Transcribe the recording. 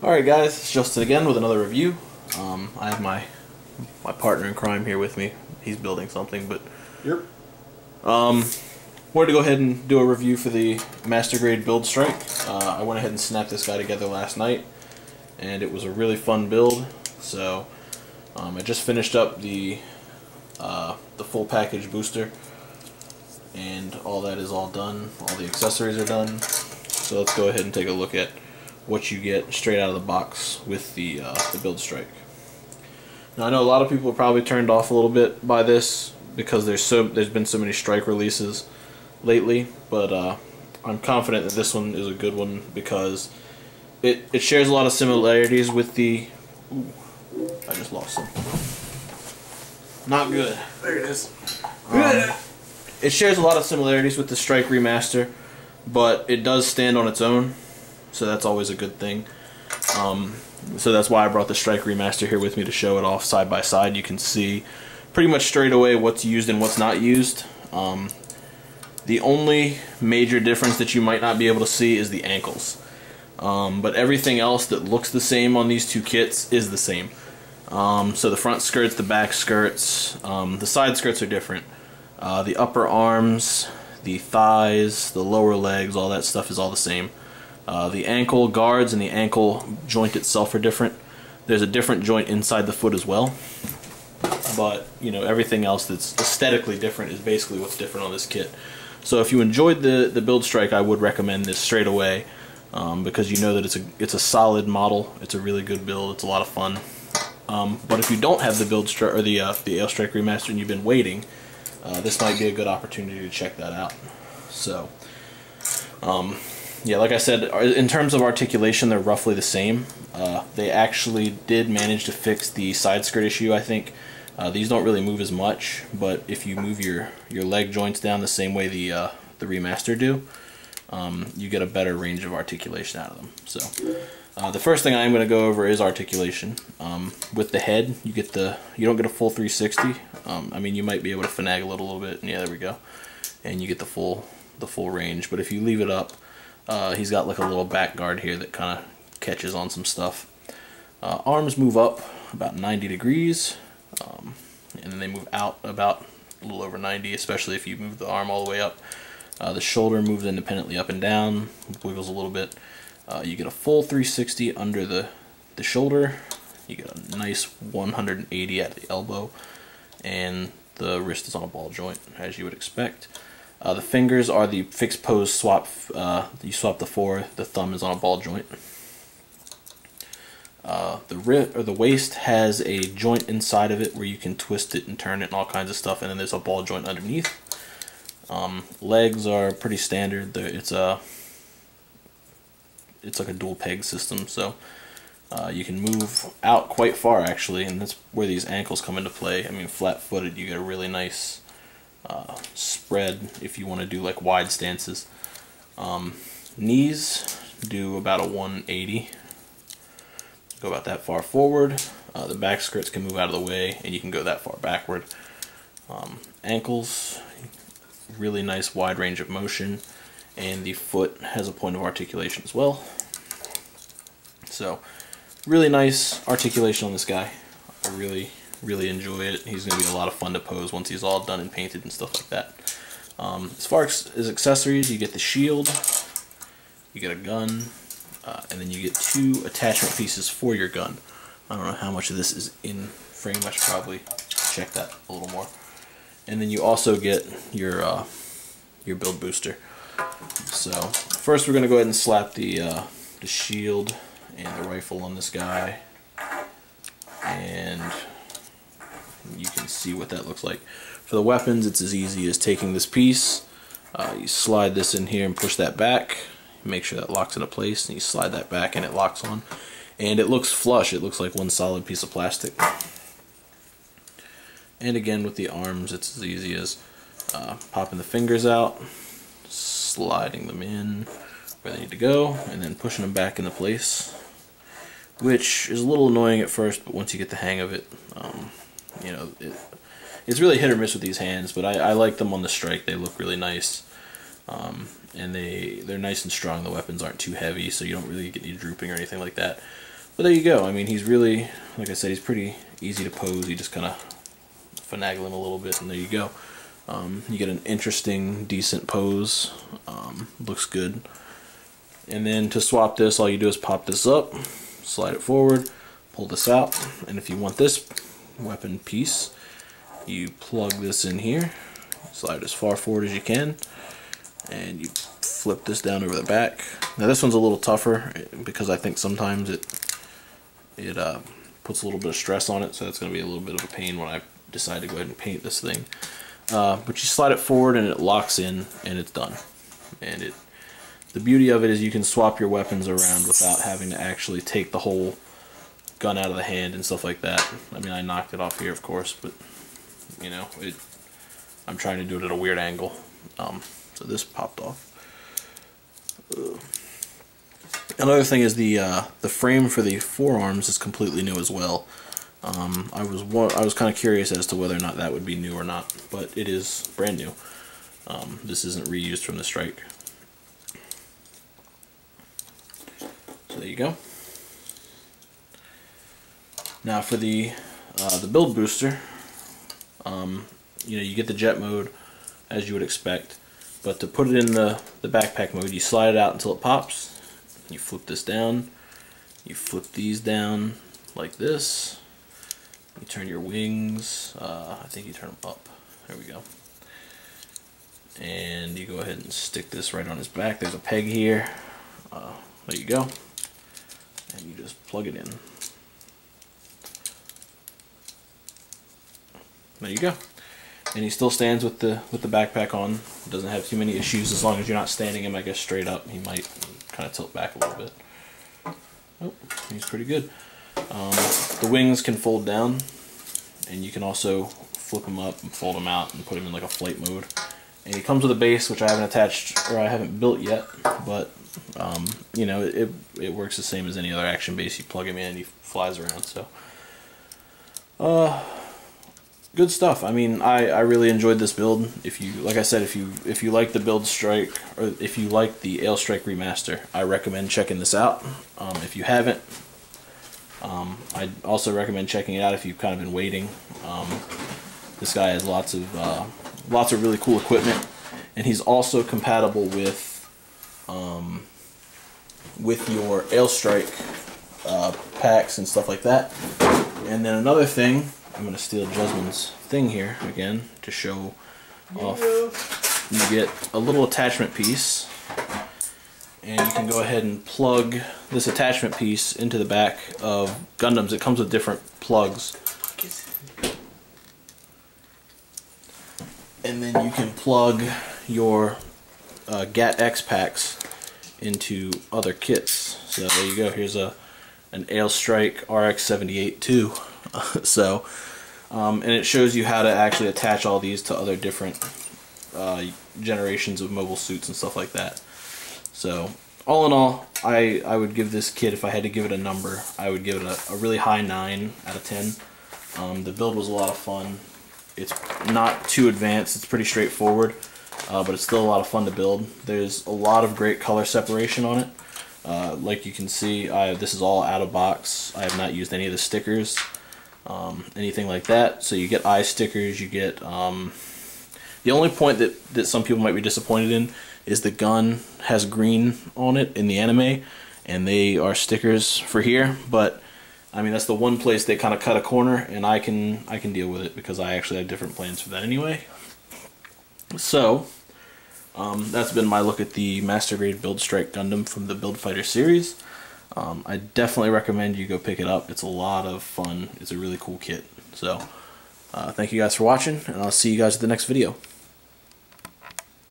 Alright guys, it's Justin again with another review. I have my partner in crime here with me. He's building something, but Yep. wanted to go ahead and do a review for the Master Grade Build Strike. I went ahead and snapped this guy together last night, and it was a really fun build. So I just finished up the full package booster, and all that is all done. All the accessories are done. So let's go ahead and take a look at what you get straight out of the box with the Build Strike. Now I know a lot of people are probably turned off a little bit by this because there's been so many Strike releases lately, but I'm confident that this one is a good one because it shares a lot of similarities with the... Ooh, I just lost some. Not good. There it is. It shares a lot of similarities with the Strike Remaster, but it does stand on its own, so that's always a good thing. So that's why I brought the Strike Remaster here with me to show it off side by side. You can see pretty much straight away what's used and what's not used. The only major difference that you might not be able to see is the ankles. But everything else that looks the same on these two kits is the same. So the front skirts, the back skirts, the side skirts are different. The upper arms, the thighs, the lower legs, all that stuff is all the same. The ankle guards and the ankle joint itself are different. There's a different joint inside the foot as well. But, you know, everything else that's aesthetically different is basically what's different on this kit. So if you enjoyed the Build Strike, I would recommend this straight away because you know that it's a solid model. It's a really good build. It's a lot of fun. But if you don't have the Build Strike or the Ale Strike Remaster and you've been waiting, this might be a good opportunity to check that out. So, yeah, like I said, in terms of articulation, they're roughly the same. They actually did manage to fix the side skirt issue, I think. These don't really move as much, but if you move your leg joints down the same way the remaster do, you get a better range of articulation out of them. So, the first thing I'm going to go over is articulation. With the head, you don't get a full 360. I mean, you might be able to finagle it a little bit, and yeah, there we go. And you get the full range. But if you leave it up, he's got like a little back guard here that kind of catches on some stuff. Arms move up about 90 degrees, and then they move out about a little over 90, especially if you move the arm all the way up. The shoulder moves independently up and down, wiggles a little bit. You get a full 360 under the shoulder. You get a nice 180 at the elbow, and the wrist is on a ball joint, as you would expect. The fingers are the fixed pose swap. You swap the four. The thumb is on a ball joint. The waist has a joint inside of it where you can twist it and turn it and all kinds of stuff, and then there's a ball joint underneath. Legs are pretty standard. It's like a dual peg system, so you can move out quite far actually, and that's where these ankles come into play. I mean, flat-footed, you get a really nice spread if you want to do like wide stances. Knees do about a 180. Go about that far forward. The back skirts can move out of the way, and you can go that far backward. Ankles, really nice wide range of motion, and the foot has a point of articulation as well. So, really nice articulation on this guy. I really enjoy it. He's going to be a lot of fun to pose once he's all done and painted and stuff like that. As far as accessories, you get the shield, you get a gun, and then you get 2 attachment pieces for your gun. I don't know how much of this is in frame. I should probably check that a little more. And then you also get your build booster. So first we're going to go ahead and slap the shield and the rifle on this guy, and you can see what that looks like. For the weapons, it's as easy as taking this piece, you slide this in here and push that back, make sure that locks into place, and you slide that back and it locks on, and it looks flush. It looks like one solid piece of plastic. And again, with the arms, it's as easy as popping the fingers out, sliding them in where they need to go, and then pushing them back into place, which is a little annoying at first, but once you get the hang of it, you know, it's really hit or miss with these hands, but I like them on the Strike. They look really nice. And they're nice and strong. The weapons aren't too heavy, so you don't really get any drooping or anything like that. But there you go. I mean, he's really, like I said, he's pretty easy to pose. You just kind of finagle him a little bit, and there you go. You get an interesting, decent pose. Looks good. And then to swap this, all you do is pop this up, slide it forward, pull this out, and if you want this weapon piece, you plug this in here, slide it as far forward as you can, and you flip this down over the back. Now this one's a little tougher because I think sometimes it puts a little bit of stress on it, so it's going to be a little bit of a pain when I decide to go ahead and paint this thing. But you slide it forward and it locks in and it's done. And the beauty of it is you can swap your weapons around without having to actually take the whole gun out of the hand and stuff like that. I mean, I knocked it off here, of course, but you know, I'm trying to do it at a weird angle. So this popped off. Another thing is the frame for the forearms is completely new as well. I was kind of curious as to whether or not that would be new or not, but it is brand new. This isn't reused from the Strike. So there you go. Now for the build booster, you know, you get the jet mode as you would expect, but to put it in the backpack mode, you slide it out until it pops. You flip this down. You flip these down like this. You turn your wings. I think you turn them up. There we go. And you go ahead and stick this right on his back. There's a peg here. There you go. And you just plug it in. There you go. And he still stands with the backpack on. Doesn't have too many issues as long as you're not standing him, I guess, straight up. He might kind of tilt back a little bit. Oh, he's pretty good. The wings can fold down, and you can also flip them up and fold them out and put him in like a flight mode. And he comes with a base, which I haven't attached or I haven't built yet, but you know, it works the same as any other action base. You plug him in, he flies around. So good stuff. I mean, I really enjoyed this build. If you, like I said, if you like the Build Strike, or if you like the Ailstrike Remaster, I recommend checking this out. If you haven't, I'd also recommend checking it out if you've kind of been waiting. This guy has lots of really cool equipment, and he's also compatible with your Ailstrike packs and stuff like that. And then another thing, I'm going to steal Jesmond's thing here again to show off. You get a little attachment piece, and you can go ahead and plug this attachment piece into the back of Gundams. It comes with different plugs. And then you can plug your GAT-X packs into other kits. So there you go. Here's an Ailstrike RX-78-2. So, and it shows you how to actually attach all these to other different generations of mobile suits and stuff like that. So, all in all, I would give this kit, if I had to give it a number, I would give it a really high 9 out of 10. The build was a lot of fun. It's not too advanced, it's pretty straightforward, but it's still a lot of fun to build. There's a lot of great color separation on it. Like you can see, this is all out of box. I have not used any of the stickers, anything like that. So you get eye stickers, you get, the only point that some people might be disappointed in is the gun has green on it in the anime, and they are stickers for here, but I mean, that's the one place they kind of cut a corner, and I can deal with it because I actually have different plans for that anyway. So, that's been my look at the Master Grade Build Strike Gundam from the Build Fighter series. I definitely recommend you go pick it up. It's a lot of fun. It's a really cool kit. So, thank you guys for watching, and I'll see you guys at the next video.